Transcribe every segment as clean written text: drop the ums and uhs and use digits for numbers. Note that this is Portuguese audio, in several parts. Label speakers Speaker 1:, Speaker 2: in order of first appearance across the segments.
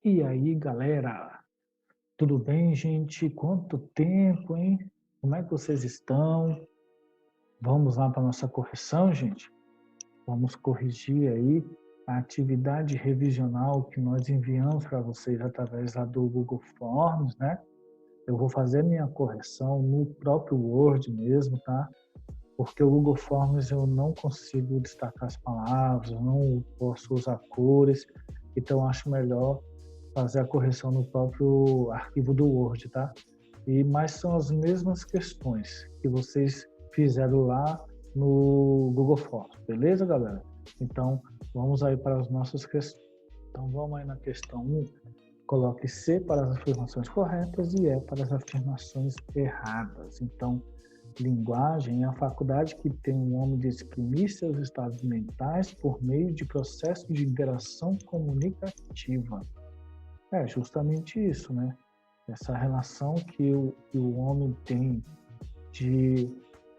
Speaker 1: E aí, galera? Tudo bem, gente? Quanto tempo, hein? Como é que vocês estão? Vamos lá para nossa correção, gente? Vamos corrigir aí a atividade revisional que nós enviamos para vocês através lá do Google Forms, né? Eu vou fazer minha correção no próprio Word mesmo, tá? Porque o Google Forms eu não consigo destacar as palavras, eu não posso usar cores, então acho melhor fazer a correção no próprio arquivo do Word, tá? Mas são as mesmas questões que vocês fizeram lá no Google Forms, beleza, galera? Então, vamos aí para as nossas questões. Então, vamos aí na questão 1. Coloque C para as afirmações corretas e E para as afirmações erradas. Então, linguagem é a faculdade que tem o homem de exprimir seus estados mentais por meio de processo de interação comunicativa. É justamente isso, né? Essa relação que o homem tem de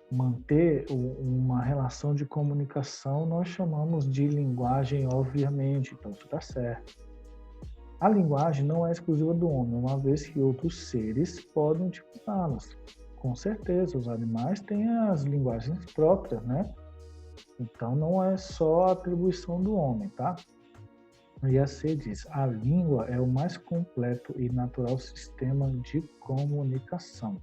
Speaker 1: manter uma relação de comunicação, nós chamamos de linguagem, obviamente, então isso está certo. A linguagem não é exclusiva do homem, uma vez que outros seres podem utilizá-las. Com certeza, os animais têm as linguagens próprias, né? Então não é só a atribuição do homem, tá? E a C diz: a língua é o mais completo e natural sistema de comunicação.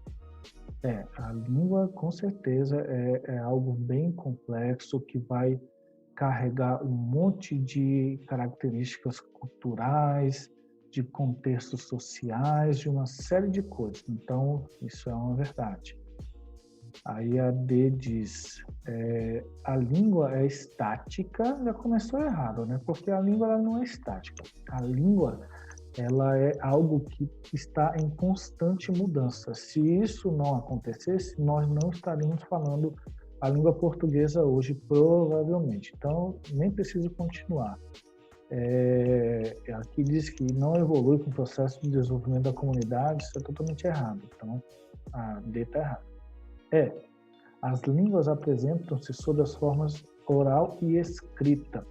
Speaker 1: A língua com certeza é algo bem complexo que vai carregar um monte de características culturais, de contextos sociais, de uma série de coisas. Então, isso é uma verdade. Aí a D diz, a língua é estática, já começou errado, né? Porque a língua ela não é estática. A língua ela é algo que está em constante mudança. Se isso não acontecesse, nós não estaríamos falando a língua portuguesa hoje, provavelmente. Então, nem preciso continuar. Aqui diz que não evolui com o processo de desenvolvimento da comunidade, isso é totalmente errado. Então, a D está errada. As línguas apresentam-se sob as formas oral e escrita.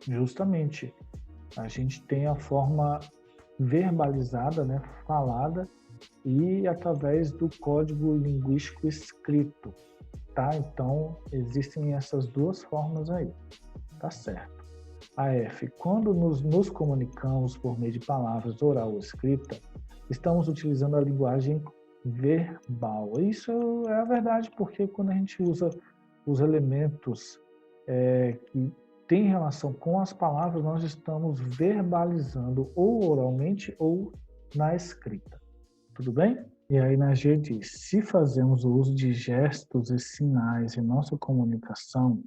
Speaker 1: Justamente, a gente tem a forma verbalizada, né, falada, e através do código linguístico escrito, tá? Então, existem essas duas formas aí, tá certo. A F, quando nos comunicamos por meio de palavras oral ou escrita, estamos utilizando a linguagem verbal. Isso é a verdade, porque quando a gente usa os elementos que têm relação com as palavras, nós estamos verbalizando ou oralmente ou na escrita. Tudo bem? E aí na G diz, se fazemos o uso de gestos e sinais em nossa comunicação,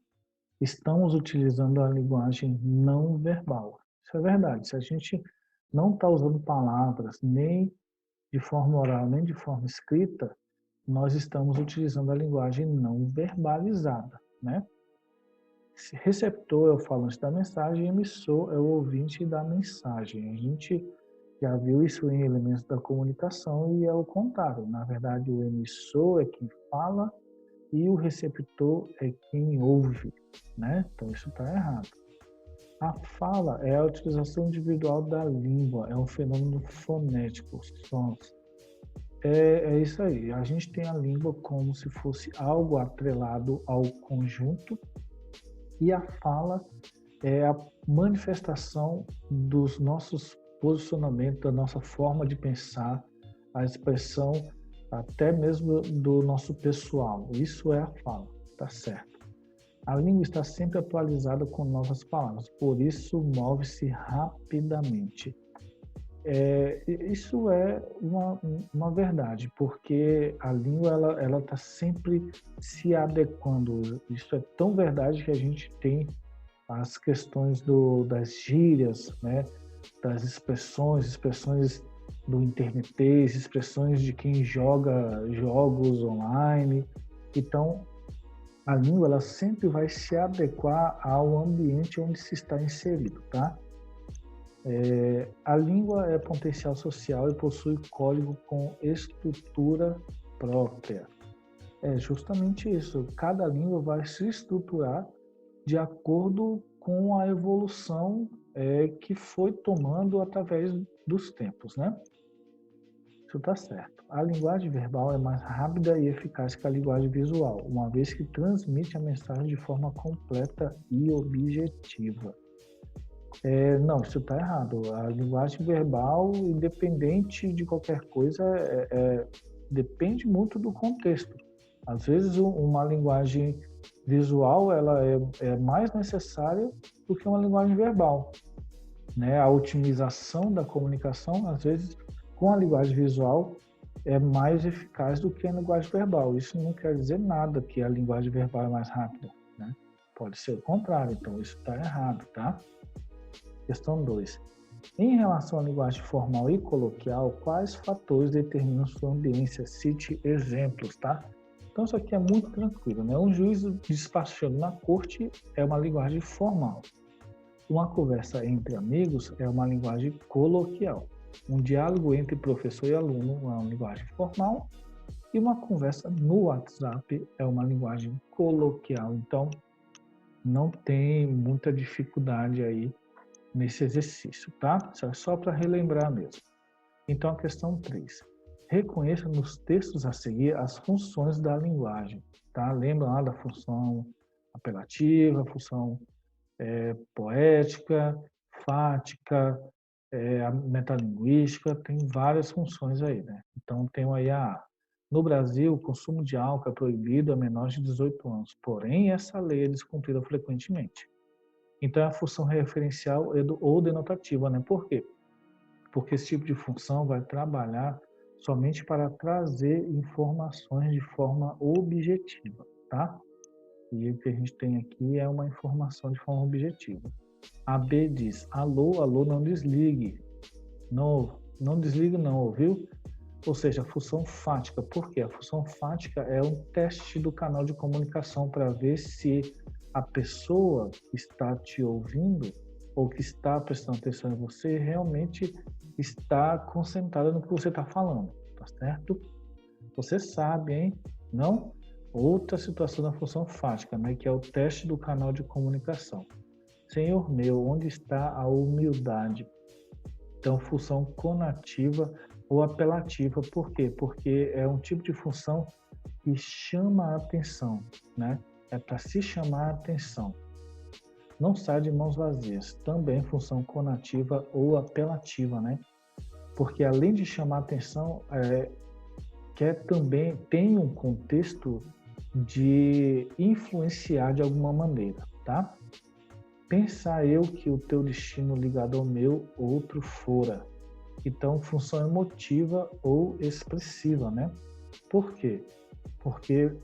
Speaker 1: estamos utilizando a linguagem não verbal. Isso é verdade. Se a gente não está usando palavras nem de forma oral nem de forma escrita, nós estamos utilizando a linguagem não verbalizada, né? Receptor é o falante da mensagem, emissor é o ouvinte da mensagem. A gente já viu isso em elementos da comunicação e é o contrário. Na verdade, o emissor é quem fala e o receptor é quem ouve, né? Então isso está errado. A fala é a utilização individual da língua, é um fenômeno fonético, sons. É isso aí. A gente tem a língua como se fosse algo atrelado ao conjunto e a fala é a manifestação dos nossos posicionamentos, da nossa forma de pensar, a expressão até mesmo do nosso pessoal. Isso é a fala, tá certo. A língua está sempre atualizada com novas palavras, por isso move-se rapidamente. Isso é uma verdade, porque a língua ela está sempre se adequando. Isso é tão verdade que a gente tem as questões das gírias, né? Das expressões do internetês, expressões de quem joga jogos online. Então, a língua ela sempre vai se adequar ao ambiente onde se está inserido, tá? A língua é potencial social e possui código com estrutura própria. É justamente isso. Cada língua vai se estruturar de acordo com a evolução que foi tomando através dos tempos, né? Isso está certo. A linguagem verbal é mais rápida e eficaz que a linguagem visual, uma vez que transmite a mensagem de forma completa e objetiva. Não, isso está errado. A linguagem verbal, independente de qualquer coisa, depende muito do contexto. Às vezes, uma linguagem visual ela é mais necessária do que uma linguagem verbal, né? A otimização da comunicação, às vezes, com a linguagem visual é mais eficaz do que a linguagem verbal. Isso não quer dizer nada que a linguagem verbal é mais rápida, né? Pode ser o contrário, então isso está errado, tá? Questão 2. Em relação à linguagem formal e coloquial, quais fatores determinam sua ambiência? Cite exemplos, tá? Então isso aqui é muito tranquilo, né? Um juiz despachando na corte é uma linguagem formal. Uma conversa entre amigos é uma linguagem coloquial. Um diálogo entre professor e aluno é uma linguagem formal. E uma conversa no WhatsApp é uma linguagem coloquial. Então, não tem muita dificuldade aí nesse exercício, tá? Isso é só para relembrar mesmo. Então, a questão 3. Reconheça nos textos a seguir as funções da linguagem, tá? Lembra lá da função apelativa, função poética, fática, a metalinguística, tem várias funções aí, né? Então, tem aí no Brasil, o consumo de álcool é proibido a menores de 18 anos, porém, essa lei é descumprida frequentemente. Então, é a função referencial ou denotativa, né? Por quê? Porque esse tipo de função vai trabalhar somente para trazer informações de forma objetiva, tá? E o que a gente tem aqui é uma informação de forma objetiva. A B diz: alô, alô, não desligue. Não, não desligue não, ouviu? Ou seja, a função fática. Por quê? A função fática é um teste do canal de comunicação para ver se a pessoa que está te ouvindo ou que está prestando atenção em você realmente está concentrada no que você está falando, tá certo? Você sabe, hein? Não? Outra situação da função fática, né? Que é o teste do canal de comunicação. Senhor meu, onde está a humildade? Então, função conativa ou apelativa. Por quê? Porque é um tipo de função que chama a atenção, né? É para se chamar a atenção. Não sai de mãos vazias. Também função conativa ou apelativa, né? Porque além de chamar a atenção, também tem um contexto de influenciar de alguma maneira, tá? Pensar eu que o teu destino ligado ao meu outro fora. Então, função emotiva ou expressiva, né? Por quê? Porque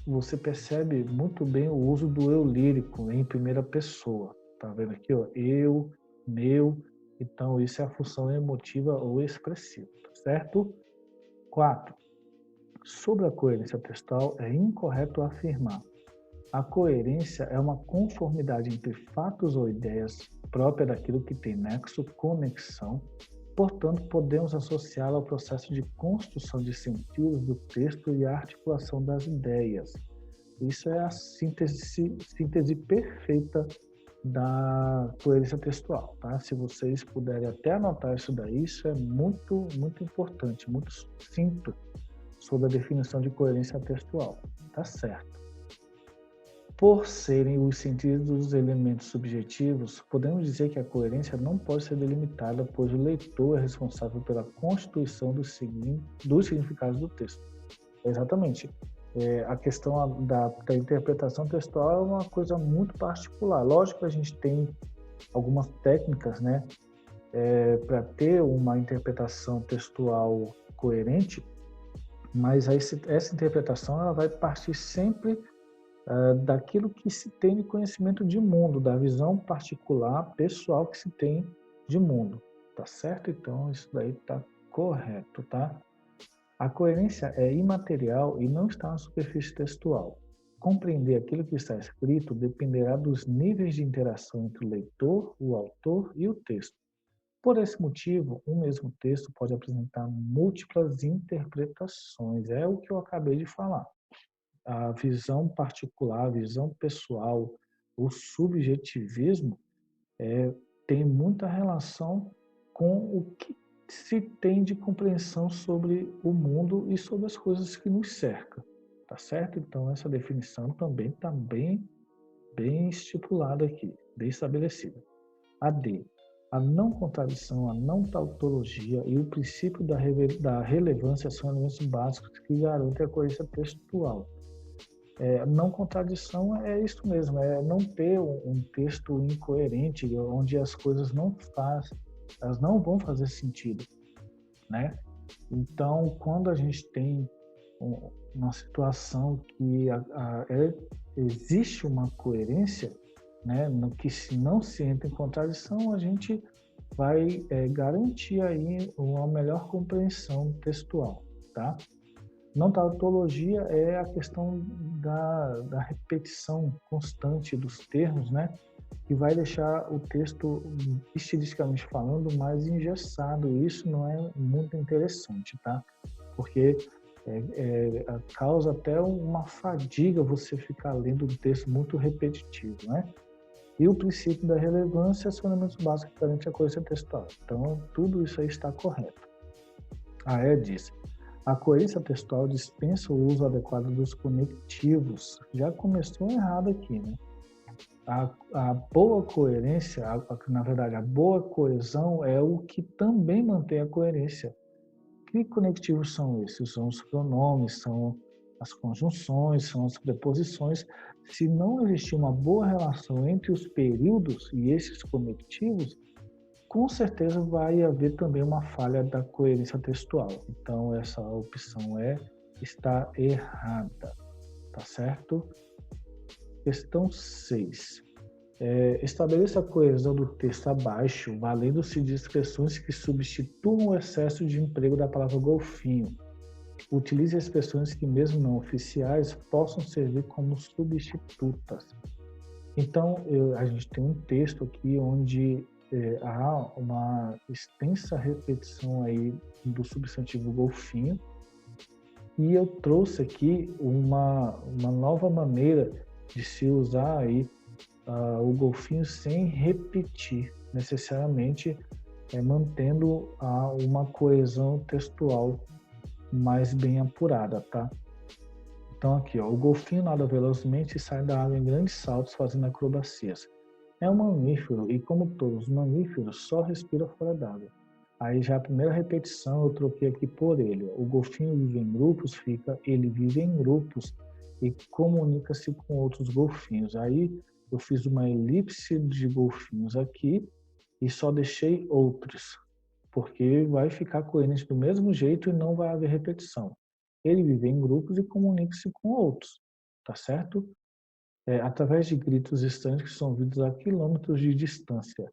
Speaker 1: você percebe muito bem o uso do eu lírico em primeira pessoa. Tá vendo aqui, ó? Eu, meu. Então, isso é a função emotiva ou expressiva, tá certo? 4. Sobre a coerência textual, é incorreto afirmar: a coerência é uma conformidade entre fatos ou ideias própria daquilo que tem nexo, conexão. Portanto, podemos associá-la ao processo de construção de sentidos do texto e a articulação das ideias. Isso é a síntese perfeita da coerência textual, tá? Se vocês puderem até anotar isso daí, isso é muito, muito importante, muito sucinto sobre a definição de coerência textual. Tá certo. Por serem os sentidos dos elementos subjetivos, podemos dizer que a coerência não pode ser delimitada, pois o leitor é responsável pela constituição dos significados do texto. Exatamente. A questão da interpretação textual é uma coisa muito particular. Lógico que a gente tem algumas técnicas, né, para ter uma interpretação textual coerente, mas essa interpretação ela vai partir sempre daquilo que se tem de conhecimento de mundo, da visão particular, pessoal que se tem de mundo, tá certo? Então, isso daí tá correto, tá? A coerência é imaterial e não está na superfície textual. Compreender aquilo que está escrito dependerá dos níveis de interação entre o leitor, o autor e o texto. Por esse motivo, um mesmo texto pode apresentar múltiplas interpretações. É o que eu acabei de falar. A visão particular, a visão pessoal, o subjetivismo tem muita relação com o que se tem de compreensão sobre o mundo e sobre as coisas que nos cercam, tá certo? Então, essa definição também está bem estipulada aqui, bem estabelecida. A D, a não contradição, a não tautologia e o princípio da relevância são elementos básicos que garantem a coerência textual. Não contradição é isso mesmo, é não ter um texto incoerente, onde as coisas elas não vão fazer sentido, né? Então, quando a gente tem uma situação que existe uma coerência, né, no que se não se entra em contradição, a gente vai garantir aí uma melhor compreensão textual, tá? Não tautologia é a questão da repetição constante dos termos, né? Que vai deixar o texto, estilisticamente falando, mais engessado. Isso não é muito interessante, tá? Porque causa até uma fadiga você ficar lendo um texto muito repetitivo, né? E o princípio da relevância são elementos básicos perante a coerência textual. Então, tudo isso aí está correto. A E diz: a coerência textual dispensa o uso adequado dos conectivos. Já começou errado aqui, né? A boa coerência, na verdade, a boa coesão é o que também mantém a coerência. Que conectivos são esses? São os pronomes, são as conjunções, são as preposições. Se não existir uma boa relação entre os períodos e esses conectivos, com certeza vai haver também uma falha da coerência textual. Então, essa opção está errada, tá certo? Questão 6. Estabeleça a coesão do texto abaixo, valendo-se de expressões que substituam o excesso de emprego da palavra golfinho. Utilize expressões que, mesmo não oficiais, possam servir como substitutas. Então, a gente tem um texto aqui onde há uma extensa repetição aí do substantivo golfinho, e eu trouxe aqui uma nova maneira de se usar aí o golfinho sem repetir necessariamente, mantendo uma coesão textual mais bem apurada, tá? Então aqui, ó, o golfinho nada velozmente e sai da água em grandes saltos fazendo acrobacias. É um mamífero e, como todos os mamíferos, só respira fora d'água. Aí já a primeira repetição eu troquei aqui por ele. O golfinho vive em grupos, fica ele vive em grupos e comunica-se com outros golfinhos. Aí eu fiz uma elipse de golfinhos aqui e só deixei outros, porque vai ficar coerente do mesmo jeito e não vai haver repetição. Ele vive em grupos e comunica-se com outros, tá certo? Através de gritos estranhos que são ouvidos a quilômetros de distância.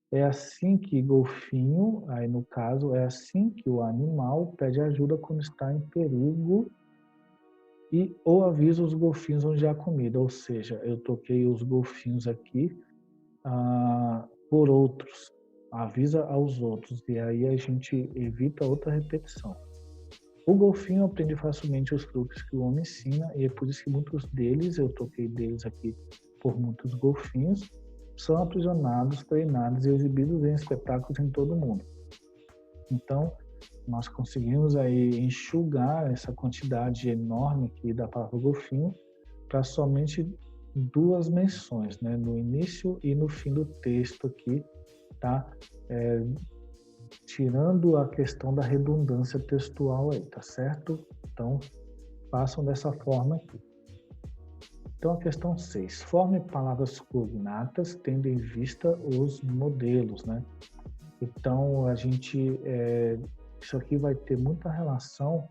Speaker 1: É assim que golfinho, aí no caso, é assim que o animal pede ajuda quando está em perigo ou avisa os golfinhos onde há comida. Ou seja, eu toquei os golfinhos aqui por outros, avisa aos outros, e aí a gente evita outra repetição. O golfinho aprende facilmente os truques que o homem ensina, e é por isso que muitos deles, eu toquei deles aqui por muitos golfinhos, são aprisionados, treinados e exibidos em espetáculos em todo o mundo. Então, nós conseguimos aí enxugar essa quantidade enorme aqui da palavra golfinho para somente duas menções, né? No início e no fim do texto aqui, tá? Tirando a questão da redundância textual aí, tá certo? Então, façam dessa forma aqui. Então, a questão 6. Forme palavras cognatas tendo em vista os modelos, né? Então, isso aqui vai ter muita relação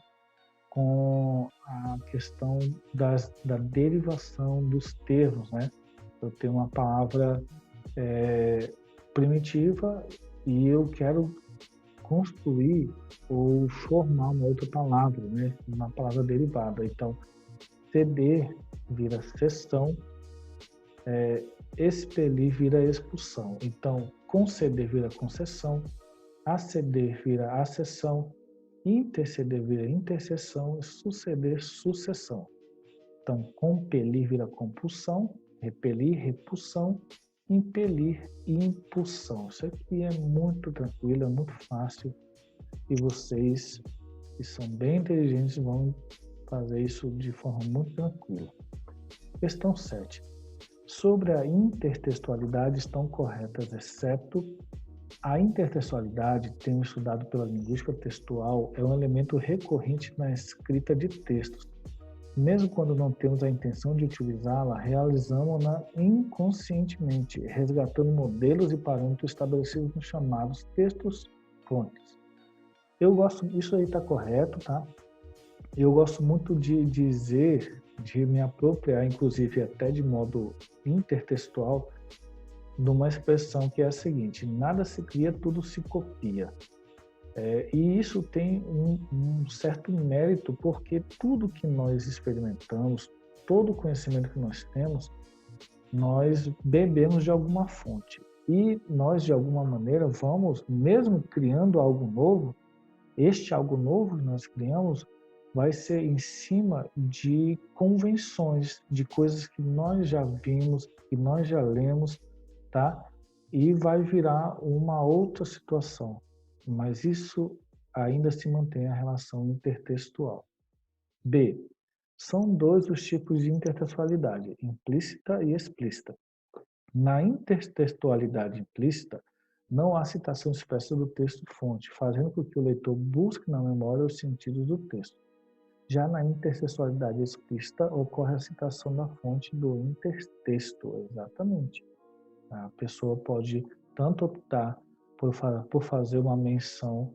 Speaker 1: com a questão da derivação dos termos, né? Eu tenho uma palavra primitiva e eu quero construir ou formar uma outra palavra, né? Uma palavra derivada. Então, ceder vira cessão, expelir vira expulsão. Então, conceder vira concessão, aceder vira acessão, interceder vira intercessão e suceder sucessão. Então, compelir vira compulsão, repelir repulsão, impelir e impulsão. Isso aqui é muito tranquilo, é muito fácil e vocês, que são bem inteligentes, vão fazer isso de forma muito tranquila. Questão 7. Sobre a intertextualidade estão corretas, exceto a intertextualidade, tenho estudado pela linguística textual, é um elemento recorrente na escrita de textos. Mesmo quando não temos a intenção de utilizá-la, realizamos-na inconscientemente, resgatando modelos e parâmetros estabelecidos nos chamados textos-fontes. Isso aí está correto, tá? Eu gosto muito de dizer, de me apropriar, inclusive até de modo intertextual, de uma expressão que é a seguinte: nada se cria, tudo se copia. E isso tem um certo mérito, porque tudo que nós experimentamos, todo o conhecimento que nós temos, nós bebemos de alguma fonte. E nós, de alguma maneira, vamos, mesmo criando algo novo, este algo novo que nós criamos vai ser em cima de convenções, de coisas que nós já vimos, que nós já lemos, tá? E vai virar uma outra situação. Mas isso ainda se mantém a relação intertextual. B. São dois os tipos de intertextualidade, implícita e explícita. Na intertextualidade implícita, não há citação expressa do texto-fonte, fazendo com que o leitor busque na memória os sentidos do texto. Já na intertextualidade explícita, ocorre a citação da fonte do intertexto, exatamente. A pessoa pode tanto optar por fazer uma menção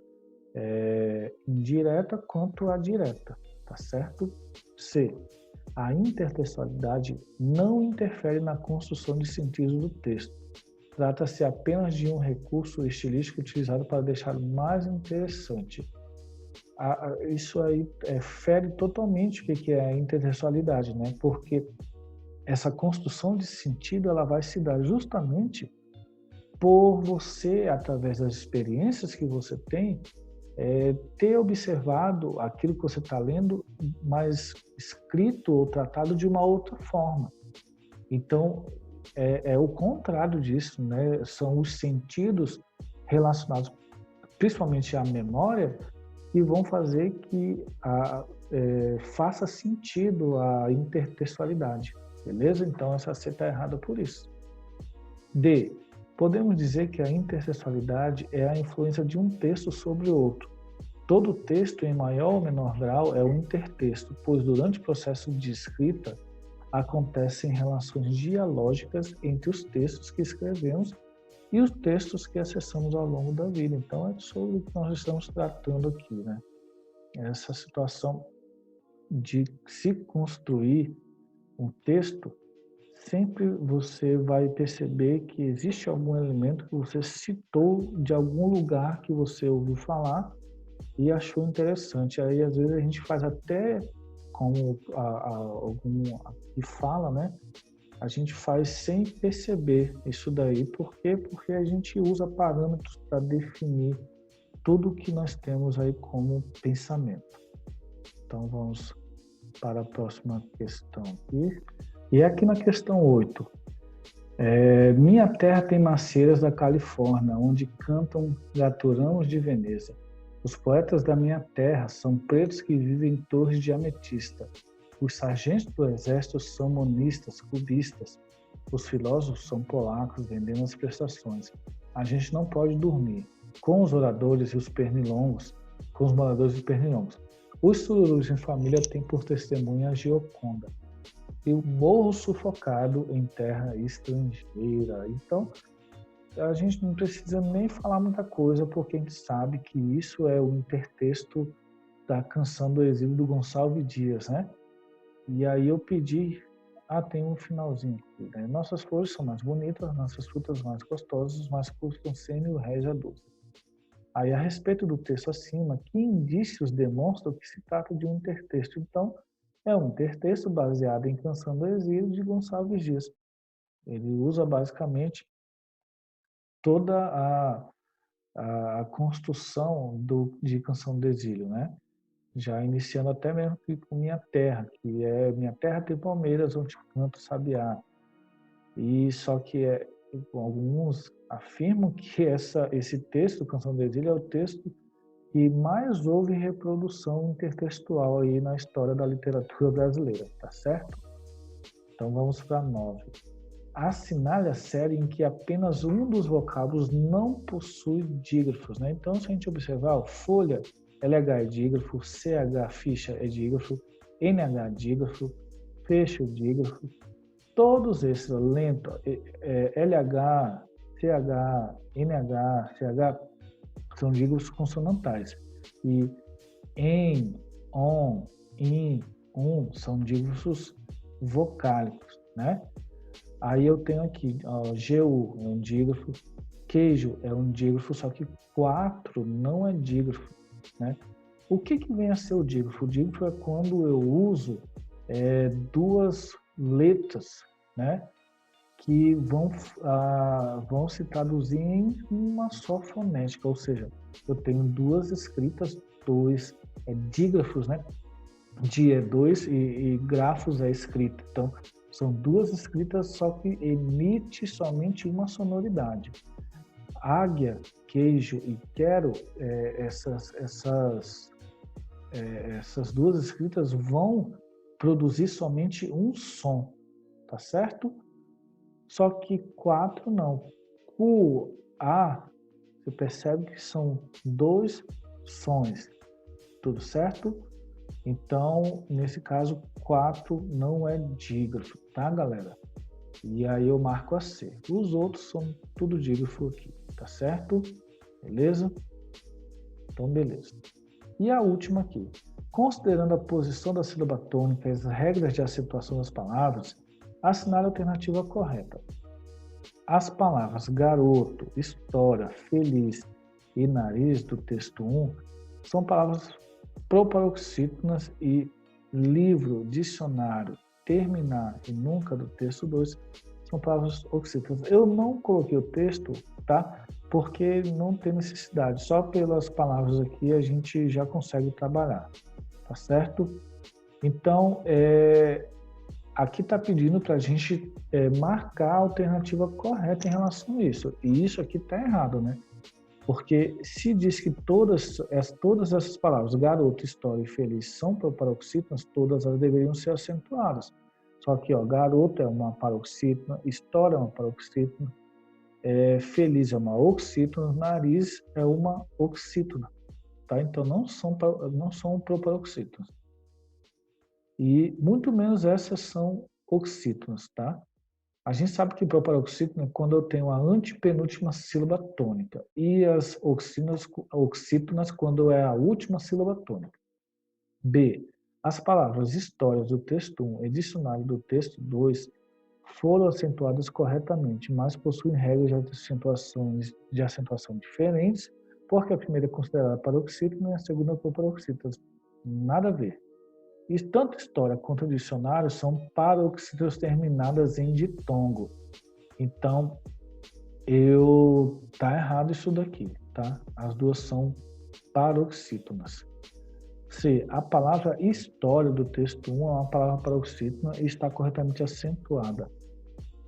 Speaker 1: indireta quanto a direta, tá certo? C. A intertextualidade não interfere na construção de sentidos do texto. Trata-se apenas de um recurso estilístico utilizado para deixar mais interessante. Isso aí fere totalmente o que é a intertextualidade, né? Porque essa construção de sentido ela vai se dar justamente por você, através das experiências que você tem, ter observado aquilo que você está lendo, mas escrito ou tratado de uma outra forma. Então, é o contrário disso, né? São os sentidos relacionados principalmente à memória que vão fazer que faça sentido a intertextualidade, beleza? Então, essa C está errada por isso. D. Podemos dizer que a intertextualidade é a influência de um texto sobre o outro. Todo texto, em maior ou menor grau, é um intertexto, pois durante o processo de escrita acontecem relações dialógicas entre os textos que escrevemos e os textos que acessamos ao longo da vida. Então, é sobre o que nós estamos tratando aqui, né? Essa situação de se construir um texto, sempre você vai perceber que existe algum elemento que você citou de algum lugar que você ouviu falar e achou interessante. Aí, às vezes, a gente faz até como algum que fala, né? A gente faz sem perceber isso daí. Por quê? Porque a gente usa parâmetros para definir tudo que nós temos aí como pensamento. Então, vamos para a próxima questão aqui. E aqui na questão 8. Minha terra tem macieiras da Califórnia, onde cantam gaturamos de Veneza. Os poetas da minha terra são pretos que vivem em torres de ametista. Os sargentos do exército são monistas, cubistas. Os filósofos são polacos, vendendo as prestações. A gente não pode dormir. Com os oradores e os pernilongos, com os moradores e pernilongos. Os sururus em família têm por testemunha a Gioconda. Eu morro sufocado em terra estrangeira. Então, a gente não precisa nem falar muita coisa, porque a gente sabe que isso é o intertexto da canção do exílio do Gonçalves Dias, né? E aí eu pedi, tem um finalzinho aqui, né? Nossas flores são mais bonitas, nossas frutas mais gostosas, mas custam 100 mil réis a dúzia. Aí, a respeito do texto acima, que indícios demonstram que se trata de um intertexto? Então, é um intertexto baseado em Canção do Exílio de Gonçalves Dias. Ele usa basicamente toda a construção de Canção do Exílio, né? Já iniciando até mesmo com Minha Terra, que é Minha Terra tem palmeiras onde canto sabiá. E só que alguns afirmam que esse texto, Canção do Exílio, é o texto que mais houve reprodução intertextual aí na história da literatura brasileira, tá certo? Então vamos para 9. Assinale a série em que apenas um dos vocábulos não possui dígrafos, né? Então, se a gente observar, ó, folha, LH é dígrafo, CH, ficha é dígrafo, NH é dígrafo, fecho é dígrafo. Todos esses, lento, LH, CH, NH, CH, são dígrafos consonantais. E em, on, in, são dígrafos vocálicos, né? Aí eu tenho aqui, ó, GU é um dígrafo, queijo é um dígrafo, só que 4 não é dígrafo, né? O que vem a ser o dígrafo? O dígrafo é quando eu uso duas letras, né? Que vão se traduzir em uma só fonética, ou seja, eu tenho duas escritas, dois dígrafos, né? Di é dois e grafos é escrita. Então, são duas escritas, só que emite somente uma sonoridade. Águia, queijo e quero, essas duas escritas vão produzir somente um som, tá certo? Só que 4 não. Cu, a, você percebe que são 2 sons, tudo certo? Então, nesse caso, 4 não é dígrafo, tá, galera? E aí eu marco a C. Os outros são tudo dígrafo aqui, tá certo? Beleza? Então, beleza. E a última aqui. Considerando a posição da sílaba tônica e as regras de acentuação das palavras, assinale a alternativa correta. As palavras garoto, história, feliz e nariz do texto 1 são palavras proparoxítonas e livro, dicionário, terminar e nunca do texto 2 são palavras oxítonas. Eu não coloquei o texto, tá? Porque não tem necessidade. Só pelas palavras aqui a gente já consegue trabalhar, tá certo? Então, aqui está pedindo para a gente marcar a alternativa correta em relação a isso. E isso aqui está errado, né? Porque se diz que todas essas palavras, garoto, história e feliz, são proparoxítonas, todas elas deveriam ser acentuadas. Só que, ó, garoto é uma paroxítona, história é uma paroxítona, feliz é uma oxítona, nariz é uma oxítona, tá? Então não são proparoxítonas. E muito menos essas são oxítonas, tá? A gente sabe que proparoxítona é quando eu tenho a antepenúltima sílaba tônica e as oxítonas quando é a última sílaba tônica. B. As palavras histórias do texto 1 e dicionário do texto 2 foram acentuadas corretamente, mas possuem regras de acentuação diferentes, porque a primeira é considerada paroxítona e a segunda proparoxítona. Nada a ver. E tanto história quanto dicionário são paroxítonas terminadas em ditongo. Então, tá errado isso daqui, tá? As duas são paroxítonas. C. A palavra história do texto 1 é uma palavra paroxítona e está corretamente acentuada.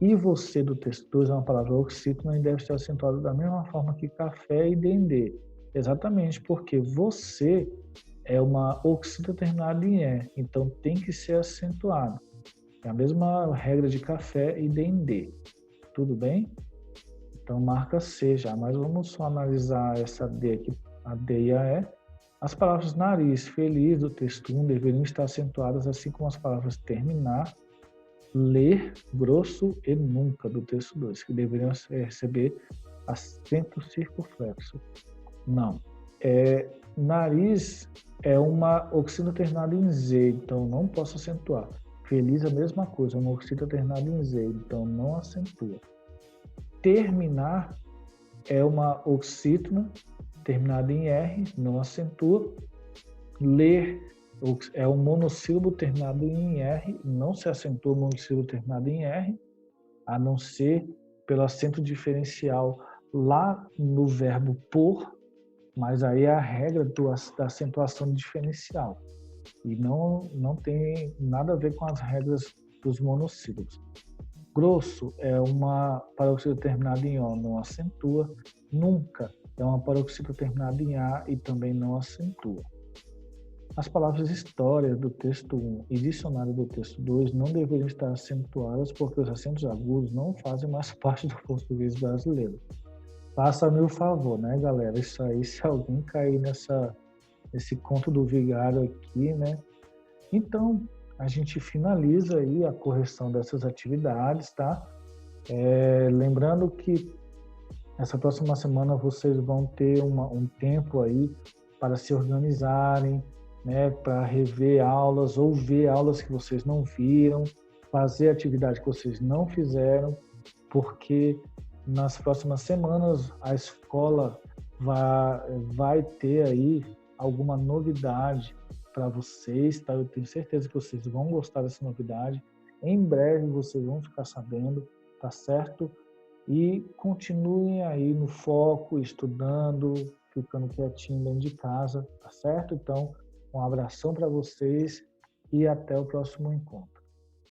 Speaker 1: E você do texto 2 é uma palavra oxítona e deve ser acentuada da mesma forma que café e dendê. Exatamente, porque você é uma oxítona terminada em E, então tem que ser acentuado. É a mesma regra de café e dendê. Tudo bem? Então marca C já, mas vamos só analisar essa D aqui, a D e a E. As palavras nariz, feliz do texto 1 deveriam estar acentuadas, assim como as palavras terminar, ler, grosso e nunca do texto 2, que deveriam receber acento circunflexo. Não. Nariz é uma oxítona terminada em Z, então não posso acentuar. Feliz é a mesma coisa, é uma oxítona terminada em Z, então não acentua. Terminar é uma oxítona terminada em R, não acentua. Ler é um monossílabo terminado em R, não se acentua o monossílabo terminado em R, a não ser pelo acento diferencial lá no verbo por, mas aí é a regra da acentuação diferencial. E não tem nada a ver com as regras dos monossílabos. Grosso é uma paroxítola terminada em O, não acentua. Nunca é uma paroxítola terminada em A e também não acentua. As palavras história do texto 1 e dicionário do texto 2 não deveriam estar acentuadas porque os acentos agudos não fazem mais parte do português brasileiro. Faça-me o favor, né, galera? Isso aí, se alguém cair nesse conto do vigário aqui, né? Então, a gente finaliza aí a correção dessas atividades, tá? Lembrando que essa próxima semana vocês vão ter um tempo aí para se organizarem, né, para rever aulas ou ver aulas que vocês não viram, fazer atividade que vocês não fizeram, porque nas próximas semanas a escola vai ter aí alguma novidade para vocês, tá? Eu tenho certeza que vocês vão gostar dessa novidade. Em breve vocês vão ficar sabendo, tá certo? E continuem aí no foco, estudando, ficando quietinho dentro de casa, tá certo? Então, um abração para vocês e até o próximo encontro.